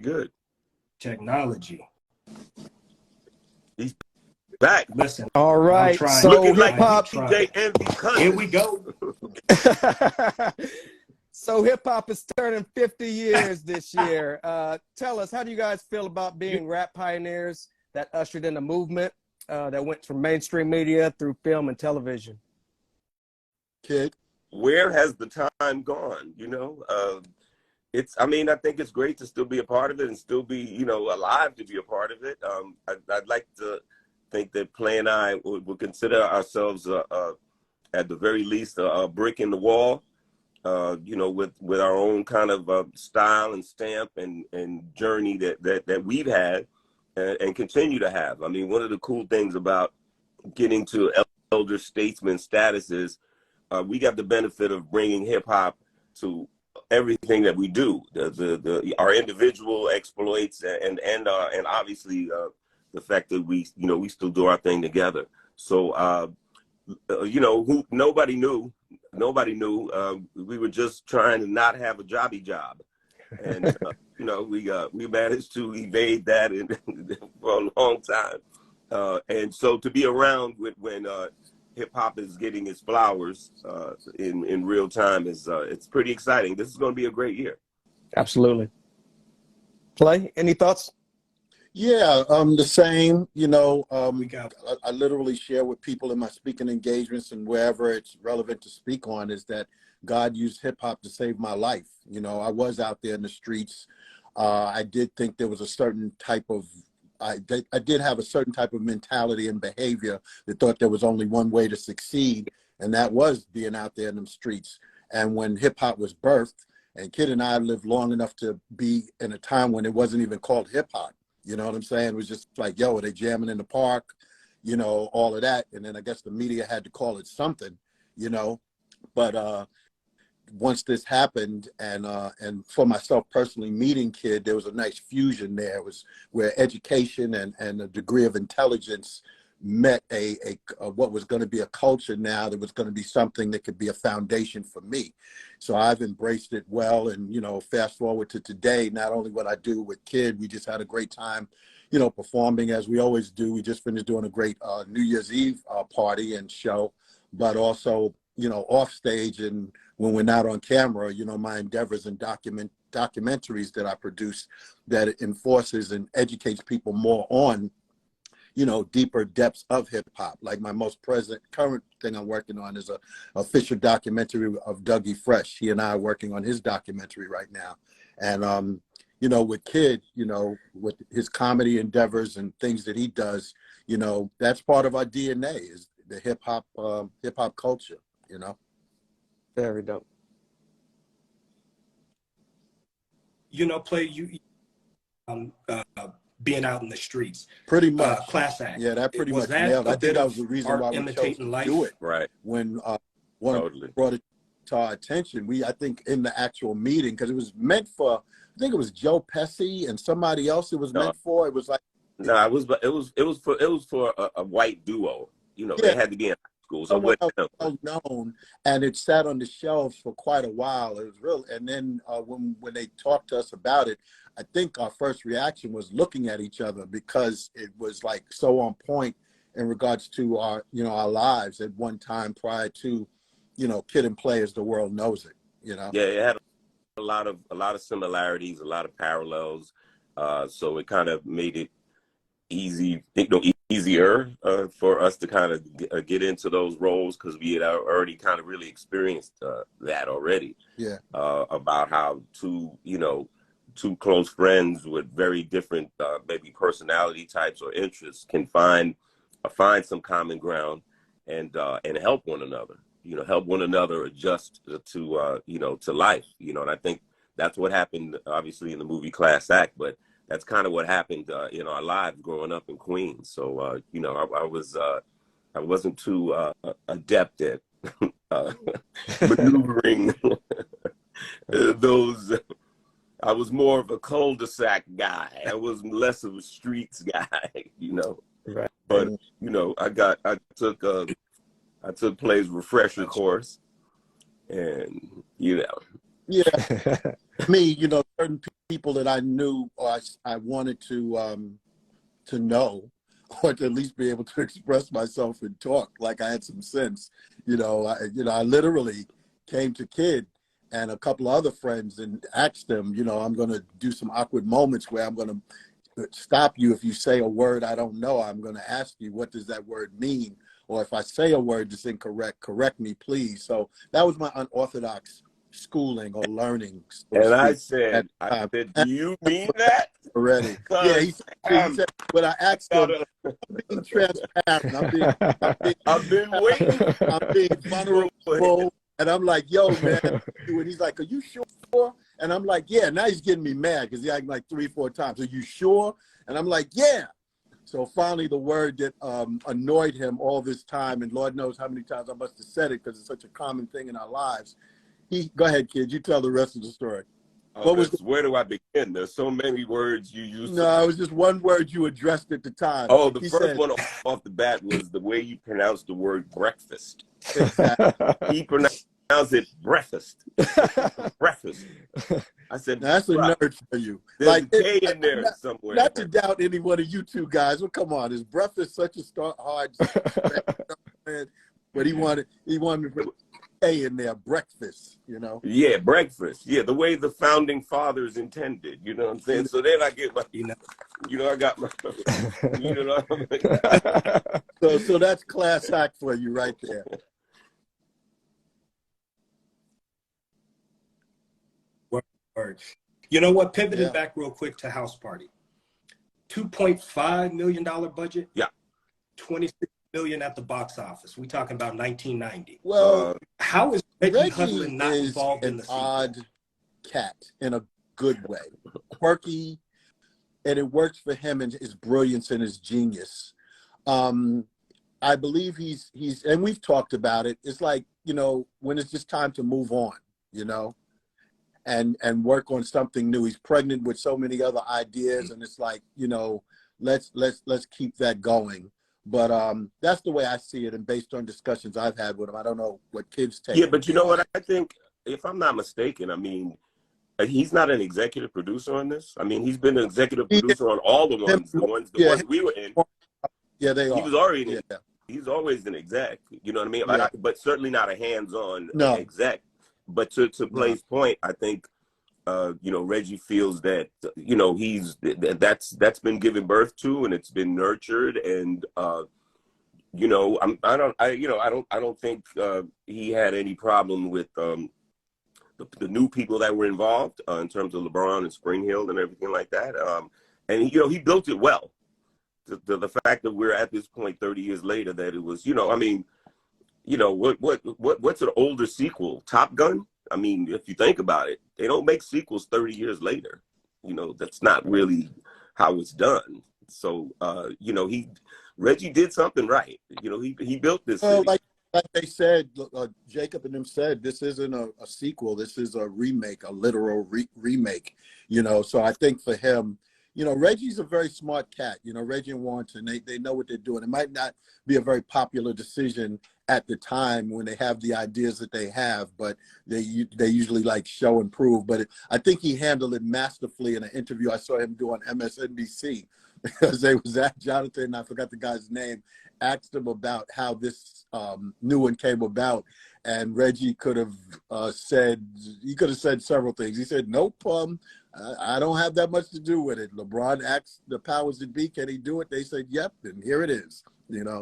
good. Technology. He's back. Listen. All right. Trying. So Looking hip like hop. DJ Envy Cousin. Here we go. So hip hop is turning 50 years this year. Tell us, how do you guys feel about being rap pioneers that ushered in a movement that went from mainstream media through film and television? Kid, Where has the time gone? You know, I mean, I think it's great to still be a part of it and still be, you know, alive to be a part of it. I'd like to think that Play and I would consider ourselves, at the very least, a brick in the wall. You know, with our own kind of style and stamp and journey that we've had and continue to have. I mean, one of the cool things about getting to elder statesman status is we got the benefit of bringing hip hop to everything that we do. Our individual exploits and obviously the fact that we still do our thing together. So you know, nobody knew. We were just trying to not have a jobby job, and you know, we managed to evade that for a long time. And so to be around when hip hop is getting its flowers in real time is it's pretty exciting. This is going to be a great year. Absolutely. Play, any thoughts? yeah, the same. You know, We got. I literally share with people in my speaking engagements and wherever it's relevant to speak on is that God used hip hop to save my life. You know, I was out there in the streets. I did think there was a certain type of, I did have a certain type of mentality and behavior that thought there was only one way to succeed, and that was being out there in them streets. And when hip hop was birthed, and Kid and I lived long enough to be in a time when it wasn't even called hip hop. You know what I'm saying? It was just like, yo, are they jamming in the park? You know, all of that. And then I guess the media had to call it something, you know. But once this happened, and for myself personally meeting Kid, there was a nice fusion there. It was where education and a degree of intelligence met a what was going to be a culture now that was going to be something that could be a foundation for me. So I've embraced it well. And, you know, fast forward to today, not only what I do with Kid, we just had a great time, you know, performing as we always do. We just finished doing a great New Year's Eve party and show, but also, you know, off stage and when we're not on camera, you know, my endeavors and documentaries that I produce that enforces and educates people more on, you know, deeper depths of hip hop. Like my most current thing I'm working on is a official documentary of Dougie Fresh. He and I are working on his documentary right now. And, you know, with Kid, you know, with his comedy endeavors and things that he does, you know, that's part of our DNA is the hip hop culture, you know. Very dope. You know, Play, being out in the streets. Pretty much. Class act. Yeah, that pretty Was much that nailed. a I think bit that of was the reason art why we chose imitating to life? do it. Right. When one Totally. brought it to our attention, I think in the actual meeting, because it was meant for, I think it was Joe Pesci and somebody else it was meant for. It was like, No, it was for a white duo. You know, yeah, they had to be in high school. So someone what? else well known, and it sat on the shelves for quite a while. It was real. And then when they talked to us about it, I think our first reaction was looking at each other because it was like so on point in regards to our, you know, our lives at one time prior to, you know, Kid and Play as the world knows it, you know? Yeah, it had a lot of similarities, a lot of parallels. So it kind of made it easier for us to kind of get into those roles because we had already kind of really experienced that already. Yeah. About how two close friends with very different maybe personality types or interests can find some common ground and help one another. You know, help one another adjust to life. You know, and I think that's what happened obviously in the movie Class Act, but that's kind of what happened in our lives growing up in Queens. So you know, I wasn't too adept at maneuvering those. I was more of a cul-de-sac guy. I was less of a streets guy, you know. Right. But you know, I took Play's refresher course, and you know. Yeah. Me, you know, certain people that I knew or I wanted to know, or to at least be able to express myself and talk like I had some sense. I literally came to Kid and a couple of other friends and asked them, I'm going to do some awkward moments where I'm going to stop you if you say a word I don't know. I'm going to ask you, what does that word mean? Or if I say a word that's incorrect, correct me, please. So that was my unorthodox schooling or learning, so to And speak, at the I time. said, do you mean that? Already. Yeah, he said, when I asked him, I'm being transparent. I've been waiting I'm being vulnerable. And I'm like, yo, man. And he's like, are you sure? And I'm like, yeah. Now he's getting me mad because he asked me like 3-4 times. Are you sure? And I'm like, yeah. So finally, the word that annoyed him all this time, and Lord knows how many times I must have said it because it's such a common thing in our lives. Go ahead, kid. You tell the rest of the story. Where do I begin? There's so many words you used. No, it was just one word you addressed at the time. Oh, the first one off the bat was the way you pronounced the word breakfast. Exactly. He pronounced it breakfast. Breakfast. I said, now, that's a nerd for you. There's like a K in there somewhere. Not to doubt any one of you two guys. Well, come on, is breakfast such a hard? But he wanted A in there, breakfast, Yeah, breakfast. Yeah, the way the founding fathers intended. You know what I'm saying? So then I get my, I got my, So that's class act for you right there. Word. You know what? Pivoting back real quick to House Party. $2.5 million budget. Yeah. 26 million at the box office. We talking about 1990. Well, how is Reggie Hudlin not involved in the sequel? Odd cat in a good way, quirky, and it works for him and his brilliance and his genius. I believe he's, and we've talked about it. It's like, when it's just time to move on, and work on something new. He's pregnant with so many other ideas, and it's like, let's keep that going. But that's the way I see it, and based on discussions I've had with him, I don't know what kids take. Yeah, but you know what? I think, if I'm not mistaken, I mean, he's not an executive producer on this. I mean, he's been an executive producer on all the ones ones we were in. Yeah, they are. He was already he's always an exec. You know what I mean? Yeah. But certainly not a hands-on exec. But to Blaze's point, I think Reggie feels that that's been given birth to, and it's been nurtured, and I don't think he had any problem with the new people that were involved in terms of LeBron and Spring Hill and everything like that. And he built it well. The fact that we're at this point 30 years later, that it was, what's an older sequel? Top Gun? I mean, if you think about it, they don't make sequels 30 years later. That's not really how it's done. So, Reggie did something right. He built this city. Like they said, Jacob and them said, this isn't a sequel. This is a remake, a literal remake. So I think for him, Reggie's a very smart cat. Reggie and Warrington, they know what they're doing. It might not be a very popular decision at the time when they have the ideas that they have, but they usually like show and prove. But I think he handled it masterfully in an interview I saw him do on MSNBC, because they was at Jonathan, I forgot the guy's name, asked him about how this new one came about, and Reggie could have said several things. He said, nope, I don't have that much to do with it. LeBron asked the powers that be, can he do it? They said, yep, and here it is.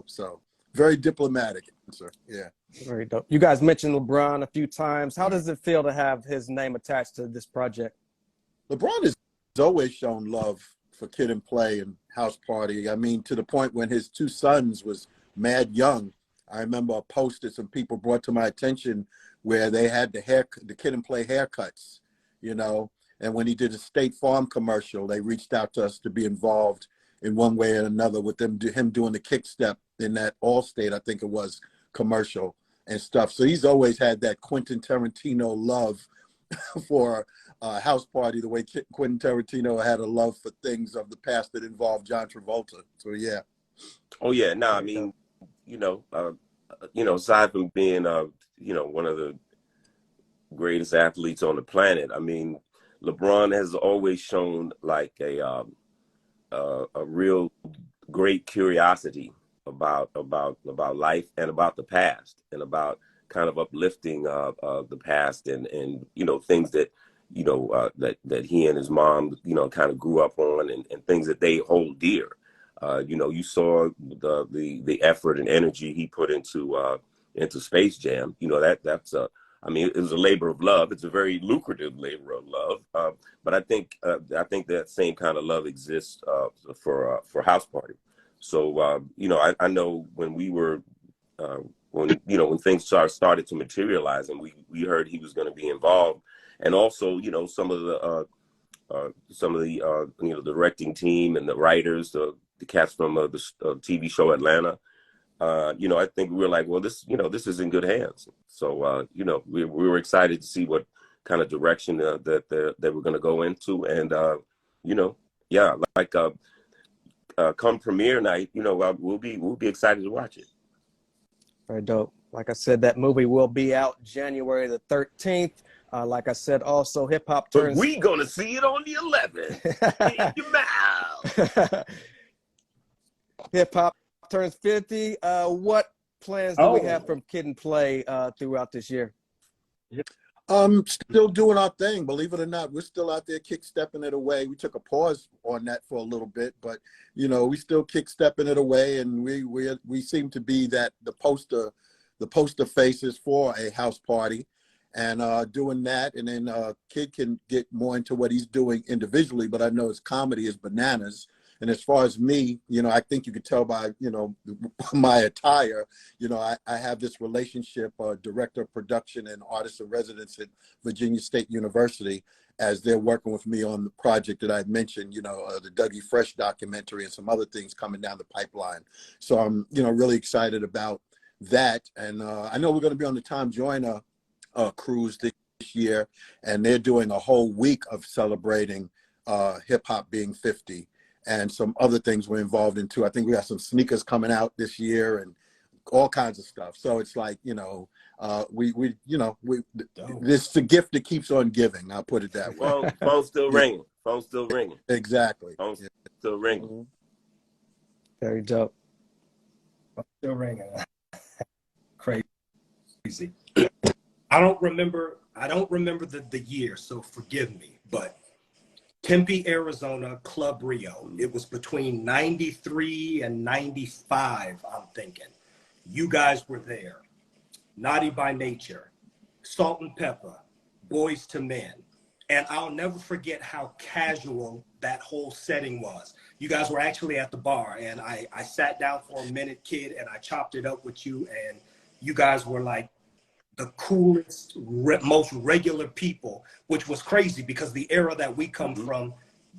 So very diplomatic answer. Yeah. Very dope. You guys mentioned LeBron a few times. How does it feel to have his name attached to this project? LeBron has always shown love for Kid and Play and House Party. I mean, to the point when his two sons was mad young. I remember a post that some people brought to my attention where they had the Kid and Play haircuts, and when he did a State Farm commercial, they reached out to us to be involved in one way or another with him doing the kick step in that Allstate, I think it was, commercial and stuff. So he's always had that Quentin Tarantino love for House Party, the way Quentin Tarantino had a love for things of the past that involved John Travolta. So yeah. Oh yeah, no, I mean, aside from being one of the greatest athletes on the planet, I mean, LeBron has always shown like a real great curiosity about life and about the past and about kind of uplifting the past and things that that he and his mom kind of grew up on and things that they hold dear. You saw the effort and energy he put into Space Jam. That's I mean, it was a labor of love. It's a very lucrative labor of love. But I think that same kind of love exists for House Party. So I know when we were when things started to materialize and we heard he was going to be involved, and also some of the directing team and the writers, the cast from the TV show Atlanta. I think we were like, well, this is in good hands. So, we were excited to see what kind of direction that they were going to go into. And, come premiere night, we'll be excited to watch it. Very dope. Like I said, that movie will be out January the 13th. Like I said, also hip hop turns. But we gonna see it on the 11th. In your mouth. Hip hop turns 50. What plans do we have from Kid and Play throughout this year? Still doing our thing. Believe it or not, we're still out there kick-stepping it away. We took a pause on that for a little bit, but we still kick-stepping it away, and we seem to be the poster faces for a house party, and doing that. And then Kid can get more into what he's doing individually, but I know his comedy is bananas. And as far as me, I think you can tell by, my attire, I have this relationship, director of production and artist in residence at Virginia State University, as they're working with me on the project that I mentioned, the Dougie Fresh documentary and some other things coming down the pipeline. So I'm, really excited about that. And I know we're going to be on the Tom Joyner cruise this year, and they're doing a whole week of celebrating hip hop being 50. And some other things we're involved in too. I think we got some sneakers coming out this year and all kinds of stuff. So it's like, this is a gift that keeps on giving. I'll put it that way. Phone's still ringing. Phone's still ringing. Exactly. Phone's still ringing. Mm-hmm. Very dope. Still ringing. Crazy. I don't remember the year, so forgive me, but Tempe, Arizona, Club Rio. It was between 93 and 95, I'm thinking. You guys were there. Naughty by Nature, Salt and Pepper, Boys to Men. And I'll never forget how casual that whole setting was. You guys were actually at the bar, and I sat down for a minute, Kid, and I chopped it up with you, and you guys were like the coolest, most regular people, which was crazy because the era that we come from,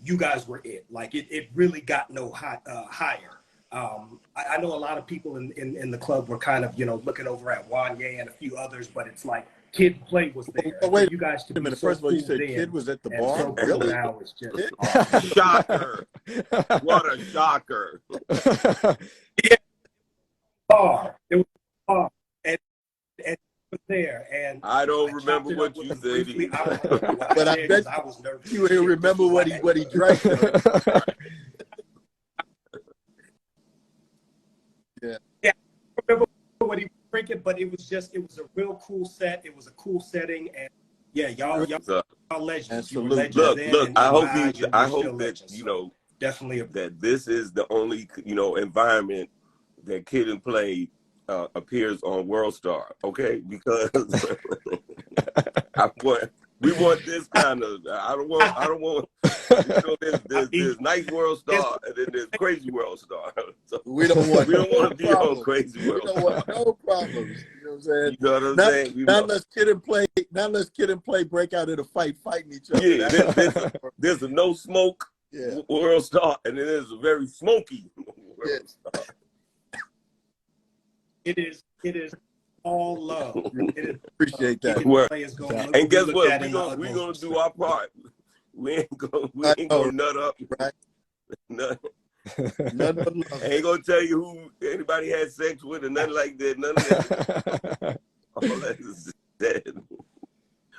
you guys were it. Like it really got no higher. I know a lot of people in the club were kind of, looking over at Wanye and a few others, but it's like Kid Play was there. Oh, wait you guys to a minute. So First of all, you said then, Kid was at the bar? So really? Now it's just, Shocker. What a shocker. Yeah. It was bar. And was there, and I don't remember what you said. But I bet I was nervous. you remember what he drank. Yeah, I remember what he was drinking, but it was a real cool set. It was a cool setting, and yeah, y'all legends. You were legends. Look, I hope that legends, definitely that this is the only environment that Kid and Play appears on World Star, okay? Because we want this kind of. I don't want. There's nice World Star and then there's crazy World Star. So we don't want to be on crazy World Star. We don't want no problems. You know what I'm saying? You know what I'm saying? Not unless Kid and Play break out in a fighting each other. Yeah, there's a no smoke World Star, and then there's a very smoky World Star. It is all love. Appreciate that. And guess what? We're gonna do our part. We ain't gonna nut up. Right. Nut. None I ain't gonna tell you who anybody had sex with or nothing like that. None of that. All that is dead.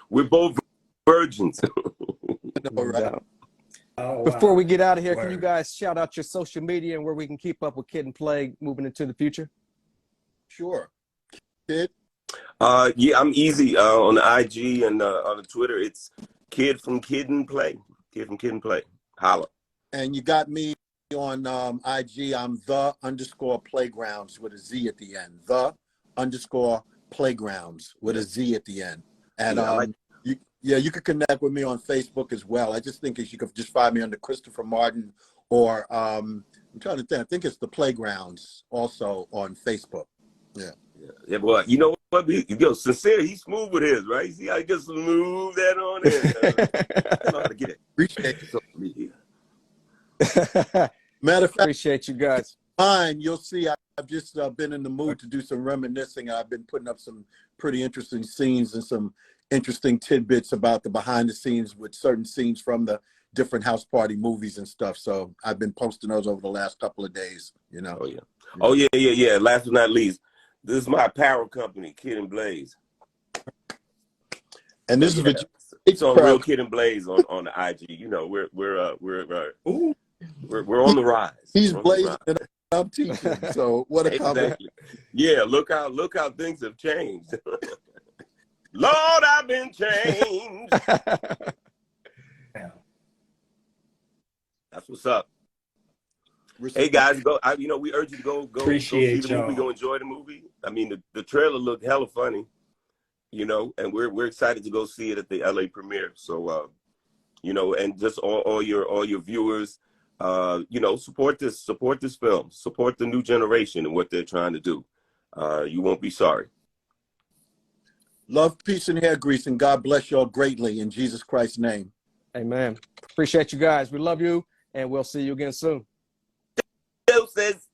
We're both virgins. know, right? Oh, Before wow. we get out of here, can Word. you guys shout out your social media and where we can keep up with Kid and Play moving into the future? Sure. Kid? Yeah, I'm easy on the IG and on the Twitter. It's Kid from Kid and Play. Kid from Kid and Play. Holla. And you got me on IG. I'm _playgrounds with a Z at the end. _playgrounds with a Z at the end. And you could connect with me on Facebook as well. I just think you could just find me under Christopher Martin, or I'm trying to think. I think it's the Playgrounds also on Facebook. Yeah. Yeah, boy. You know what? Sin-seer, he's smooth with his, right? See how he gets smooth that on in. I know how to get it. Appreciate it. Social media. Matter of fact, Appreciate you guys. mine, you'll see I've just been in the mood to do some reminiscing. I've been putting up some pretty interesting scenes and some interesting tidbits about the behind the scenes with certain scenes from the different house party movies and stuff. So I've been posting those over the last couple of days, you know. Oh, yeah. Oh, yeah. Last but not least, this is my apparel company, Kid and Blaze. And this is what it's on Real Kid and Blaze on the IG. You know, we're on the rise. He's blazing and I'm teaching. So what a comment. Exactly. Yeah, look how things have changed. Lord, I've been changed. That's what's up. Hey guys, we urge you to go see the movie, go enjoy the movie. I mean, the trailer looked hella funny, you know, and we're excited to go see it at the LA premiere. So, you know, and just all your viewers, you know, support this film, support the new generation and what they're trying to do. You won't be sorry. Love, peace, and hair grease, and God bless y'all greatly in Jesus Christ's name. Amen. Appreciate you guys. We love you, and we'll see you again soon. Deuces.